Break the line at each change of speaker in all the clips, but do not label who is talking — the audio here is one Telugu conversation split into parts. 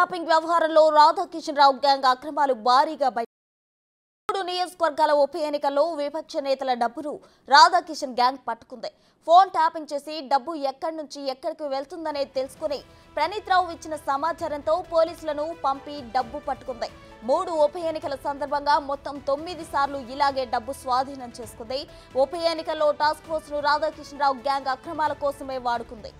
ట్యాపింగ్ వ్యవహారంలో రాధాకిషన్ రావు గ్యాంగ్ అక్రమాలు భారీగా బయట నియోజకవర్గాల ఉప ఎన్నికల్లో విపక్ష నేతల డబ్బును రాధాకిషన్ గ్యాంగ్ పట్టుకుంది. ఫోన్ ట్యాపింగ్ చేసి డబ్బు ఎక్కడి నుంచి ఎక్కడికి వెళ్తుందనే తెలుసుకుని ప్రణీత్ రావు ఇచ్చిన సమాచారంతో పోలీసులను పంపి డబ్బు పట్టుకుంది. 3 ఉప ఎన్నికల సందర్భంగా మొత్తం 9 సార్లు ఇలాగే డబ్బు స్వాధీనం చేసుకుంది. ఉప ఎన్నికల్లో టాస్క్ ఫోర్స్ ను రాధాకిషన్ రావు గ్యాంగ్ అక్రమాల కోసమే వాడుకుంది.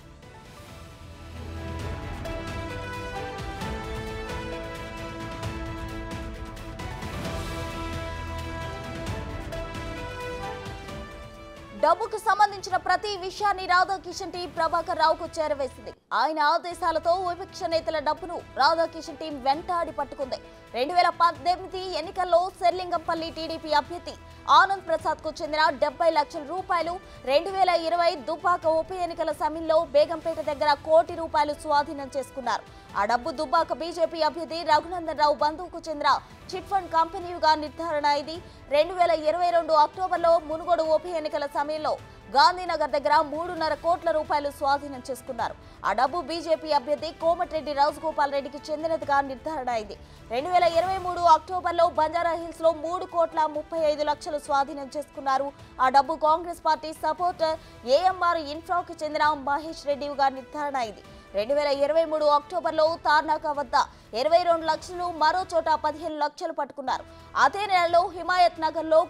డబ్బుకు సంబంధించిన ప్రతి విషయాన్ని రాధాకిషన్ టీం ప్రభాకర్ రావుకు చేరవేసింది. ఆయన ఆదేశాలతో విపక్ష నేతల డబ్బును రాధాకిషన్ టీం వెంటాడి పట్టుకుంది. 2018 ఎన్నికల్లో శర్లింగంపల్లి టీడీపీ అభ్యర్థి ఆనంద్ ప్రసాద్ కు చెందిన 70 లక్షల రూపాయలు, 2020 దుబ్బాక ఉప ఎన్నికల సమయంలో బేగంపేట దగ్గర ₹1 కోటి స్వాధీనం చేసుకున్నారు. ఆ డబ్బు దుబ్బాక బీజేపీ అభ్యర్థి రఘునందన్ రావు బంధువుకు చెందిన చిట్ ఫండ్ కంపెనీగా నిర్ధారణ అయింది. 2022 అక్టోబర్లో మునుగోడు ఉప ఎన్నికల సమయంలో గాంధీనగర్ దగ్గర ₹3.5 కోట్ల స్వాధీనం చేసుకున్నారు. ఆ డబ్బు బీజేపీ అభ్యర్థి కోమటిరెడ్డి రాజగోపాల్ రెడ్డికి చెందినదిగా నిర్ధారణ అయింది. 2023 అక్టోబర్లో బంజారాహిల్స్ లో ₹3.35 కోట్ల స్వాధీనం చేసుకున్నారు. ఆ డబ్బు కాంగ్రెస్ పార్టీ సపోర్టర్ ఏఎంఆర్ ఇన్ఫ్రాకు చెందిన మహేష్ రెడ్డిగా నిర్ధారణ అయింది. 2023 అక్టోబర్లో తార్నాక వద్ద 22 లక్షలు, మరో చోట 15 లక్షలు పట్టుకున్నారు. అదే నెలలో హిమాయత్ నగర్ లో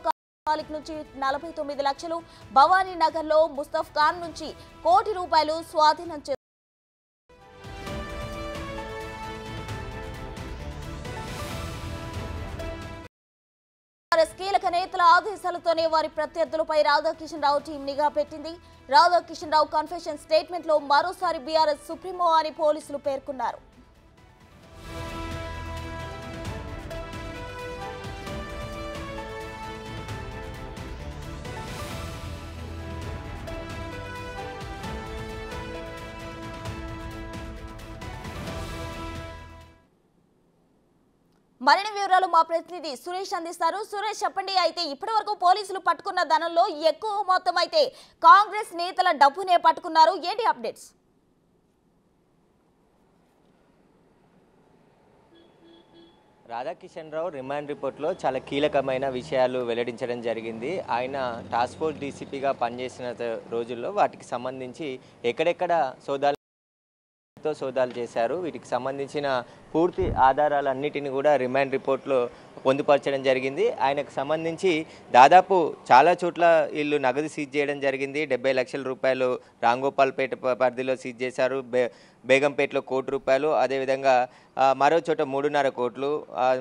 నుంచి 49 లక్షలు, భవానీ నగర్ లో ముస్తఫ్ ఖాన్ నుంచి ₹1 కోటి స్వాధీనం చేసుకున్నారు. కీలక నేతల ఆదేశాలతోనే వారి ప్రత్యర్థులపై రాధాకిషన్ రావు టీం నిఘా పెట్టింది. రాధాకిషన్ రావు కన్ఫెషన్ స్టేట్మెంట్ లో మరోసారి బీఆర్ఎస్ సుప్రీమో అని పోలీసులు పేర్కొన్నారు. మరిన్ని వివరాలు మా ప్రతినిధి సురేష్ అందిస్తారు. సురేష్, చెప్పండి. అయితే ఇప్పటివరకు పోలీసులు పట్టుకున్న ధనంలో ఎక్కువ మొత్తం అయితే కాంగ్రెస్ నేతల డబ్బునే పట్టుకున్నారు. ఏంటి అప్డేట్స్?
రాధాకిషన్ రావు రిమాండ్ రిపోర్ట్లో చాలా కీలకమైన విషయాలు వెల్లడించడం జరిగింది. ఆయన టాస్క్ ఫోర్స్ డీసీపీగా పనిచేసిన రోజుల్లో వాటికి సంబంధించి ఎక్కడెక్కడ సోదాలు చేశారు, వీటికి సంబంధించిన పూర్తి ఆధారాలన్నిటిని కూడా రిమాండ్ రిపోర్ట్లో పొందుపరచడం జరిగింది. ఆయనకు సంబంధించి దాదాపు చాలా చోట్ల వీళ్ళు నగదు సీజ్ చేయడం జరిగింది. 70 లక్షల రూపాయలు రాంగోపాల్పేట పరిధిలో సీజ్ చేశారు, బేగంపేటలో ₹1 కోటి, అదేవిధంగా మరో చోట 3.5 కోట్లు,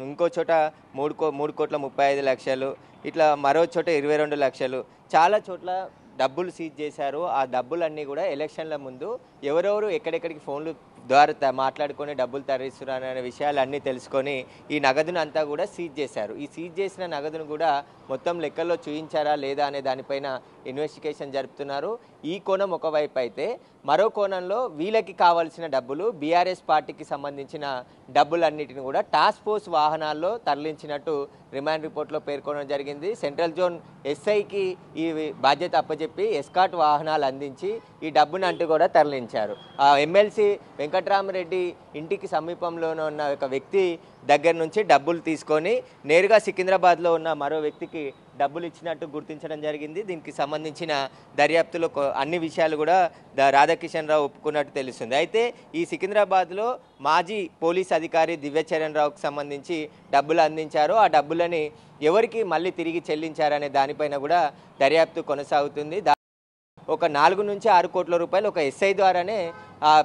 ఇంకో చోట 3,35,00,000, ఇట్లా మరో చోట 22 లక్షలు, చాలా చోట్ల డబ్బులు సీజ్ చేశారు. ఆ డబ్బులన్నీ కూడా ఎలక్షన్ల ముందు ఎవరెవరు ఎక్కడెక్కడికి ఫోన్లు ద్వారా మాట్లాడుకొని డబ్బులు తరలిస్తున్నారు అనే విషయాలన్నీ తెలుసుకొని ఈ నగదును అంతా కూడా సీజ్ చేశారు. ఈ సీజ్ చేసిన నగదును కూడా మొత్తం లెక్కల్లో చూయించారా లేదా అనే దానిపైన ఇన్వెస్టిగేషన్ జరుపుతున్నారు. ఈ కోణం ఒకవైపు అయితే, మరో కోణంలో వీళ్ళకి కావాల్సిన డబ్బులు, బీఆర్ఎస్ పార్టీకి సంబంధించిన డబ్బులన్నిటిని కూడా టాస్క్ ఫోర్స్ వాహనాల్లో తరలించినట్టు రిమాండ్ రిపోర్ట్లో పేర్కొనడం జరిగింది. సెంట్రల్ జోన్ ఎస్ఐకి ఈ బాధ్యత అప్పచెప్పి ఎస్కాట్ వాహనాలు అందించి ఈ డబ్బును అంటూ కూడా తరలించారు. ఎమ్మెల్సీ వెంకట్రామరెడ్డి ఇంటికి సమీపంలోనే ఉన్న ఒక వ్యక్తి దగ్గర నుంచి డబ్బులు తీసుకొని నేరుగా సికింద్రాబాద్లో ఉన్న మరో వ్యక్తికి డబ్బులు ఇచ్చినట్టు గుర్తించడం జరిగింది. దీనికి సంబంధించిన దర్యాప్తులో అన్ని విషయాలు కూడా రాధాకిషన్ రావు ఒప్పుకున్నట్టు తెలుస్తుంది. అయితే ఈ సికింద్రాబాద్లో మాజీ పోలీస్ అధికారి దివ్యచరణ్ రావుకు సంబంధించి డబ్బులు అందించారు. ఆ డబ్బులని ఎవరికి మళ్ళీ తిరిగి చెల్లించారనే దానిపైన కూడా దర్యాప్తు కొనసాగుతుంది. ఒక 4 నుంచి 6 కోట్ల రూపాయలు ఒక ఎస్ఐ ద్వారానే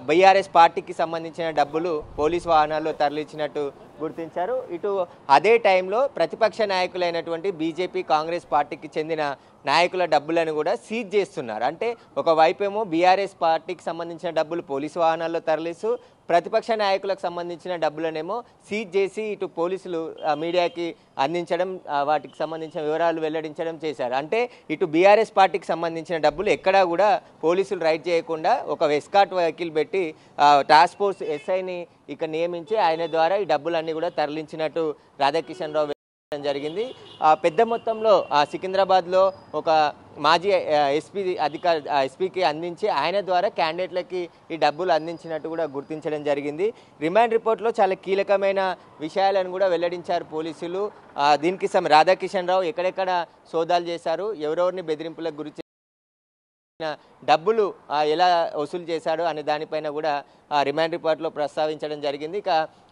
బీఆర్ఎస్ పార్టీకి సంబంధించిన డబ్బులు పోలీస్ వాహనాల్లో తరలించినట్టు గుర్తించారు. ఇటు అదే టైంలో ప్రతిపక్ష నాయకులైనటువంటి బీజేపీ, కాంగ్రెస్ పార్టీకి చెందిన నాయకుల డబ్బులను కూడా సీజ్ చేస్తున్నారు. అంటే ఒకవైపేమో బీఆర్ఎస్ పార్టీకి సంబంధించిన డబ్బులు పోలీసు వాహనాల్లో తరలిస్తూ, ప్రతిపక్ష నాయకులకు సంబంధించిన డబ్బులనేమో సీజ్ చేసి ఇటు పోలీసులు మీడియాకి అందించడం, వాటికి సంబంధించిన వివరాలు వెల్లడించడం చేశారు. అంటే ఇటు బీఆర్ఎస్ పార్టీకి సంబంధించిన డబ్బులు ఎక్కడా కూడా పోలీసులు రైడ్ చేయకుండా ఒక ఎస్కాట్ వెహికల్ పెట్టి టాస్క్ ఫోర్స్ ఎస్ఐని ఇక నియమించి ఆయన ద్వారా ఈ డబ్బులన్నీ కూడా తరలించినట్టు రాధాకిషన్ రావు జరిగింది. పెద్ద మొత్తంలో సికింద్రాబాద్లో ఒక మాజీ ఎస్పీకి అందించి ఆయన ద్వారా క్యాండిడేట్లకి ఈ డబ్బులు అందించినట్టు కూడా గుర్తించడం జరిగింది. రిమాండ్ రిపోర్ట్లో చాలా కీలకమైన విషయాలను కూడా వెల్లడించారు పోలీసులు. దీనికి రాధాకిషన్ రావు ఎక్కడెక్కడ సోదాలు చేశారు, ఎవరెవరిని బెదిరింపులకు గురి డబ్బులు ఎలా వసూలు చేశాడు అనే దానిపైన కూడా రిమాండ్ రిపోర్ట్లో ప్రస్తావించడం జరిగింది. ఇక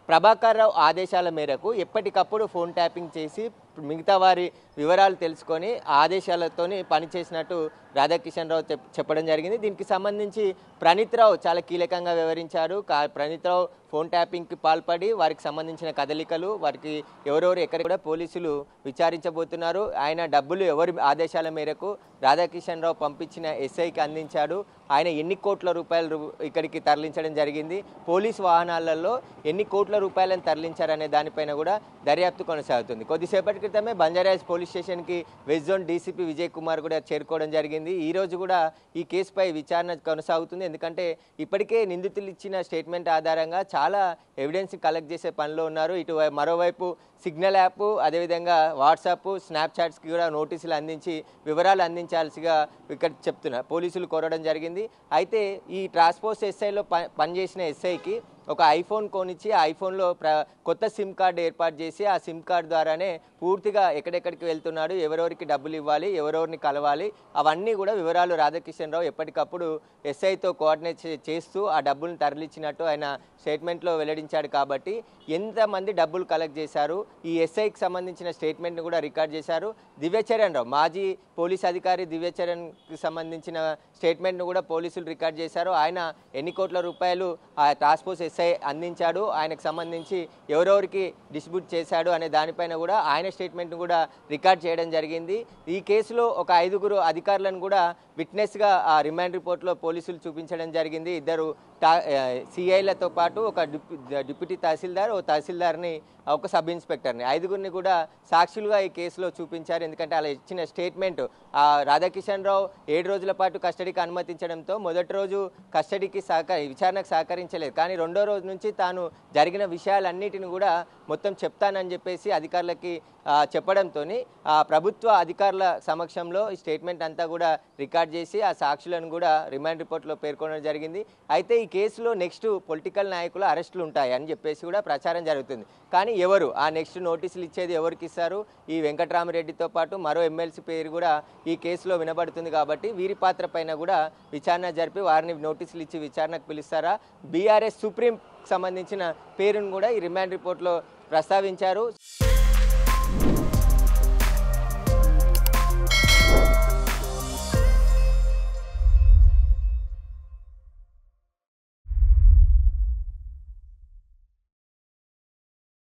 ప్రభాకర్ రావు ఆదేశాల మేరకు ఎప్పటికప్పుడు ఫోన్ ట్యాపింగ్ చేసి మిగతా వారి వివరాలు తెలుసుకొని ఆదేశాలతోని పనిచేసినట్టు రాధాకిషన్ రావు చెప్పడం జరిగింది. దీనికి సంబంధించి ప్రణీత్ రావు చాలా కీలకంగా వివరించారు. ప్రణీత్ రావు ఫోన్ ట్యాపింగ్కి పాల్పడి వారికి సంబంధించిన కదలికలు, వారికి ఎవరెవరు ఎక్కడ కూడా పోలీసులు విచారించబోతున్నారు. ఆయన డబ్బులు ఎవరి ఆదేశాల మేరకు రాధాకిషన్ రావు పంపించిన ఎస్ఐకి అందించాడు, ఆయన ఎన్ని కోట్ల రూపాయలు ఇక్కడికి తరలించడం జరిగింది, పోలీసు వాహనాలలో ఎన్ని కోట్ల రూపాయలను తరలించారనే దానిపైన కూడా దర్యాప్తు కొనసాగుతుంది. కొద్దిసేపటి క్రితమే బంజారాహిల్స్ పోలీస్ స్టేషన్కి west zone DCP Vijay Kumar కూడా చేరుకోవడం జరిగింది. ఈ రోజు కూడా ఈ కేసుపై విచారణ కొనసాగుతుంది. ఎందుకంటే ఇప్పటికే నిందితులు ఇచ్చిన స్టేట్మెంట్ ఆధారంగా చాలా ఎవిడెన్స్ కలెక్ట్ చేసే పనిలో ఉన్నారు. ఇటు మరోవైపు సిగ్నల్ యాప్, అదేవిధంగా వాట్సాప్, స్నాప్చాట్స్కి కూడా నోటీసులు అందించి వివరాలు అందించాల్సిగా ఇక్కడ చెప్తున్నారు, పోలీసులు కోరడం జరిగింది. అయితే ఈ ట్రాన్స్పోర్ట్ ఎస్ఐలో పనిచేసిన ఎస్ఐకి ఒక ఐఫోన్ కొనిచ్చి ఆ ఐఫోన్లో కొత్త సిమ్ కార్డు ఏర్పాటు చేసి ఆ సిమ్ కార్డు ద్వారానే పూర్తిగా ఎక్కడెక్కడికి వెళ్తున్నాడు, ఎవరెవరికి డబ్బులు ఇవ్వాలి, ఎవరెవరిని కలవాలి, అవన్నీ కూడా వివరాలు రాధాకిషన్ రావు ఎప్పటికప్పుడు ఎస్ఐతో కోఆర్డినేట్ చేస్తూ ఆ డబ్బులను తరలించినట్టు ఆయన స్టేట్మెంట్లో వెల్లడించాడు. కాబట్టి ఎంతమంది డబ్బులు కలెక్ట్ చేశారు, ఈ ఎస్ఐకి సంబంధించిన స్టేట్మెంట్ను కూడా రికార్డ్ చేశారు. దివ్యచరణ్ రావు, మాజీ పోలీస్ అధికారి దివ్యచరణ్కి సంబంధించిన స్టేట్మెంట్ను కూడా పోలీసులు రికార్డ్ చేశారు. ఆయన ఎన్ని కోట్ల రూపాయలు ఆ టాస్క్ ఫోర్స్ ఎస్ఐ అందించాడు, ఆయనకు సంబంధించి ఎవరెవరికి డిస్ట్రిబ్యూట్ చేశాడు అనే దానిపైన కూడా ఆయన స్టేట్మెంట్ను కూడా రికార్డ్ చేయడం జరిగింది. ఈ కేసులో ఒక 5 అధికారులను కూడా విట్నెస్గా ఆ రిమాండ్ రిపోర్ట్లో పోలీసులు చూపించడం జరిగింది. 2 సిఐలతో పాటు ఒక డిప్యూటీ తహసీల్దార్, ఓ తహసీల్దార్ని, ఒక సబ్ ఇన్స్పెక్టర్ని, 5గురిని కూడా సాక్షులుగా ఈ కేసులో చూపించారు. ఎందుకంటే అలా ఇచ్చిన స్టేట్మెంట్ రాధాకిషన్ రావు 7 రోజుల పాటు కస్టడీకి అనుమతించడంతో మొదటి రోజు కస్టడీకి విచారణకు సహకరించలేదు. కానీ రెండో రోజు నుంచి తాను జరిగిన విషయాలన్నిటిని కూడా మొత్తం చెప్తానని చెప్పేసి అధికారులకి చెప్పడంతో ప్రభుత్వ అధికారుల సమక్షంలో ఈ స్టేట్మెంట్ అంతా కూడా రికార్డ్ చేసి ఆ సాక్షులను కూడా రిమాండ్ రిపోర్ట్లో పేర్కొనడం జరిగింది. అయితే ఈ కేసులో నెక్స్ట్ పొలిటికల్ నాయకుల అరెస్టులు ఉంటాయి అని చెప్పేసి కూడా ప్రచారం జరుగుతుంది. కానీ ఎవరు ఆ నెక్స్ట్ నోటీసులు ఇచ్చేది ఎవరికి ఇస్తారు? ఈ వెంకట్రామరెడ్డితో పాటు మరో ఎమ్మెల్సీ పేరు కూడా ఈ కేసులో వినబడుతుంది. కాబట్టి వీరి పాత్ర పైన కూడా విచారణ జరిపి వారిని నోటీసులు ఇచ్చి విచారణకు పిలుస్తారా? బీఆర్ఎస్ సుప్రీం సంబంధించిన పేరును కూడా ఈ రిమాండ్ రిపోర్ట్లో ప్రస్తావించారు.